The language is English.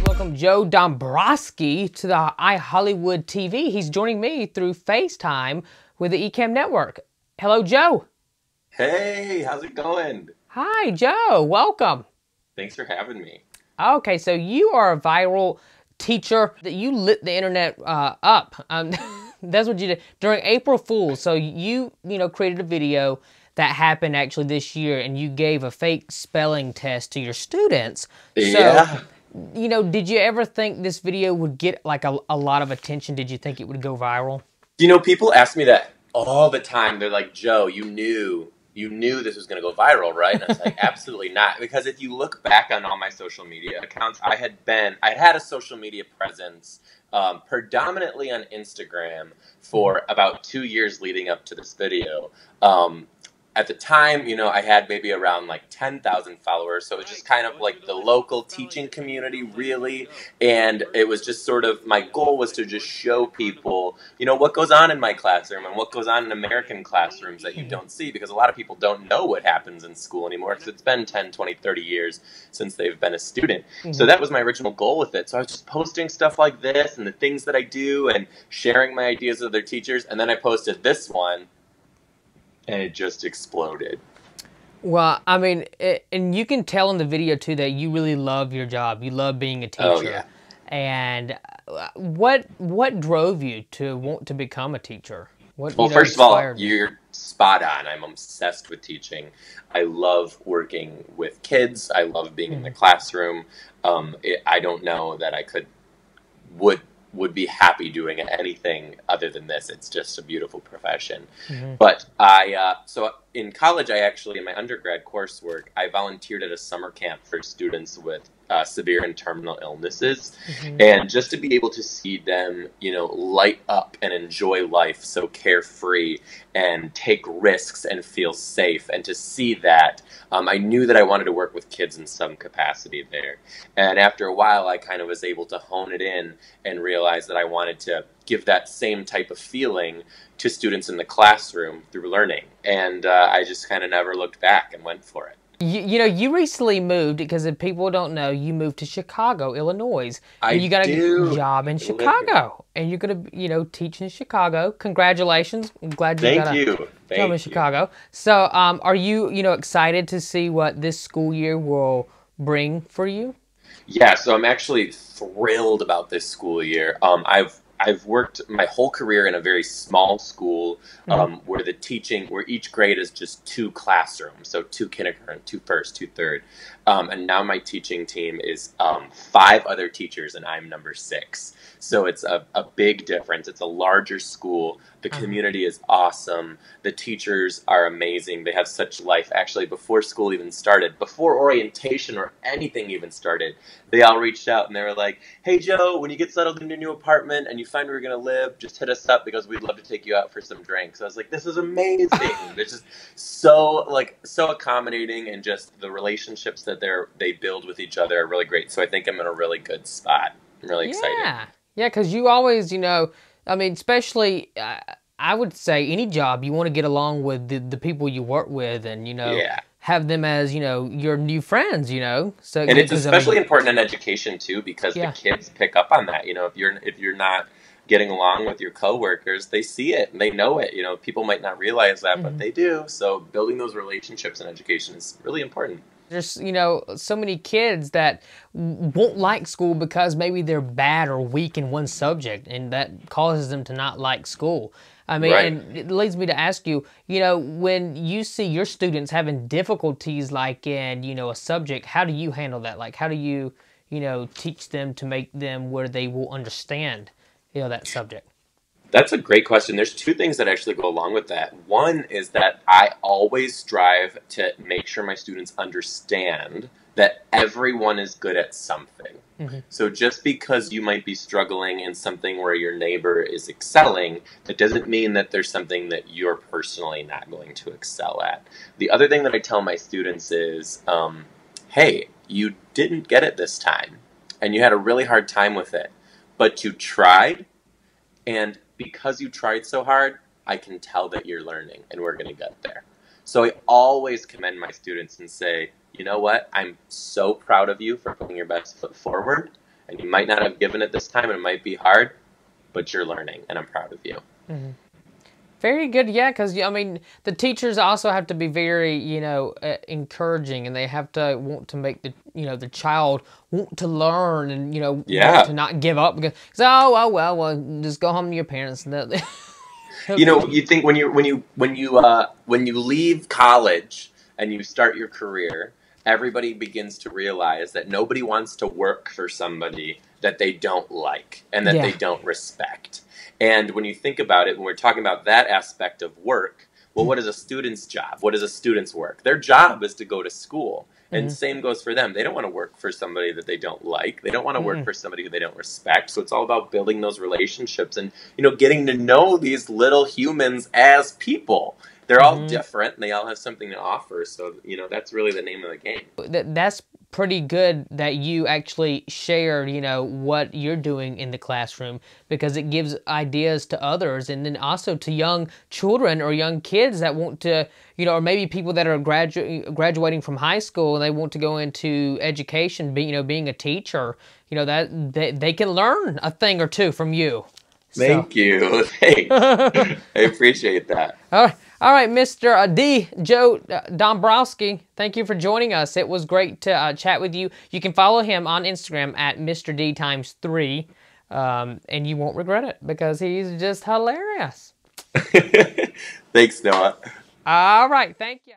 Welcome Joe Dombrowski to the iHollywood TV. He's joining me through FaceTime with the eCam network. Hello, Joe. Hey, how's it going? Hi, Joe. Welcome. Thanks for having me. Okay, so you are a viral teacher that you lit the internet up. That's what you did during April Fool's. So you created a video that happened actually this year, and you gave a fake spelling test to your students. Yeah. So, did you ever think this video would get like a lot of attention? Did you think it would go viral? People ask me that all the time. They're like, Joe, you knew this was going to go viral, right? And I was like, absolutely not. Because if you look back on all my social media accounts, I had a social media presence predominantly on Instagram for about 2 years leading up to this video. At the time, I had maybe around like 10,000 followers, so it was just kind of like the local teaching community, really, and it was just sort of, my goal was to just show people, what goes on in my classroom and what goes on in American classrooms that you don't see, because a lot of people don't know what happens in school anymore, because it's been 10, 20, 30 years since they've been a student. So that was my original goal with it. So I was just posting stuff like this and the things that I do and sharing my ideas with other teachers, and then I posted this one, and it just exploded. Well, I mean, and you can tell in the video, too, that you really love your job. You love being a teacher. Oh, yeah. And what drove you to want to become a teacher? Well, first of all, you're spot on. I'm obsessed with teaching. I love working with kids. I love being in the classroom. I don't know that I would be happy doing anything other than this. It's just a beautiful profession. But so in college, in my undergrad coursework, I volunteered at a summer camp for students with severe and terminal illnesses. And just to be able to see them, light up and enjoy life so carefree and take risks and feel safe, and to see that, I knew that I wanted to work with kids in some capacity there. And after a while, I kind of was able to hone it in and realize that I wanted to give that same type of feeling to students in the classroom through learning. And I just kind of never looked back and went for it. You recently moved, because if people don't know, you moved to Chicago, Illinois. And you got a job in Chicago. And you're going to, teach in Chicago. Congratulations. I'm glad you got a job in Chicago. So are you, excited to see what this school year will bring for you? Yeah, so I'm actually thrilled about this school year. I've worked my whole career in a very small school where each grade is just 2 classrooms, so 2 kindergarten, 2 first, 2 third. And now my teaching team is 5 other teachers, and I'm number 6. So it's a big difference. It's a larger school. The community is awesome. The teachers are amazing. They have such life. Actually, before school even started, before orientation or anything even started, they all reached out and they were like, hey, Joe, when you get settled in your new apartment and you find where you're going to live, just hit us up, because we'd love to take you out for some drinks. I was like, this is amazing. They're just so accommodating, and just the relationships that they build with each other are really great. So I think I'm in a really good spot. I'm really excited. Yeah, because you always, especially, I would say any job, you want to get along with the people you work with, and, have them as, your new friends, So, and it's especially important in education, too, because the kids pick up on that. If you're not getting along with your coworkers, they see it and they know it. People might not realize that, but they do. So building those relationships in education is really important. There's, so many kids that won't like school because maybe they're bad or weak in one subject, and that causes them to not like school. I mean, and it leads me to ask you, when you see your students having difficulties like in, a subject, how do you handle that? Like, how do you, teach them to make them where they will understand, that subject? That's a great question. There's 2 things that actually go along with that. One is that I always strive to make sure my students understand that everyone is good at something. So just because you might be struggling in something where your neighbor is excelling, that doesn't mean that there's something that you're personally not going to excel at. The other thing that I tell my students is, hey, you didn't get it this time, and you had a really hard time with it, but you tried, and because you tried so hard, I can tell that you're learning, and we're going to get there. So I always commend my students and say, you know what? I'm so proud of you for putting your best foot forward. And you might not have given it this time, and it might be hard, but you're learning, and I'm proud of you. Mm-hmm. Very good, yeah, because, I mean, the teachers also have to be very, encouraging, and they have to want to make the child want to learn and, want to not give up. Because, well, just go home to your parents. You think when you leave college and you start your career, everybody begins to realize that nobody wants to work for somebody that they don't like and that they don't respect. And when you think about it, when we're talking about that aspect of work, well, what is a student's job? What is a student's work? Their job is to go to school. And same goes for them. They don't want to work for somebody that they don't like. They don't want to work for somebody who they don't respect. So it's all about building those relationships and, getting to know these little humans as people. They're all different, and they all have something to offer. So, that's really the name of the game. That's pretty good that you actually shared, what you're doing in the classroom, because it gives ideas to others, and then also to young children or young kids that want to, or maybe people that are graduating from high school and they want to go into education, being a teacher, that they can learn a thing or two from you. Thank you. Thanks. I appreciate that. All right, Mr. Joe Dombrowski, thank you for joining us. It was great to chat with you. You can follow him on Instagram at Mr. D times 3, and you won't regret it because he's just hilarious. Thanks, Noah. All right, thank you.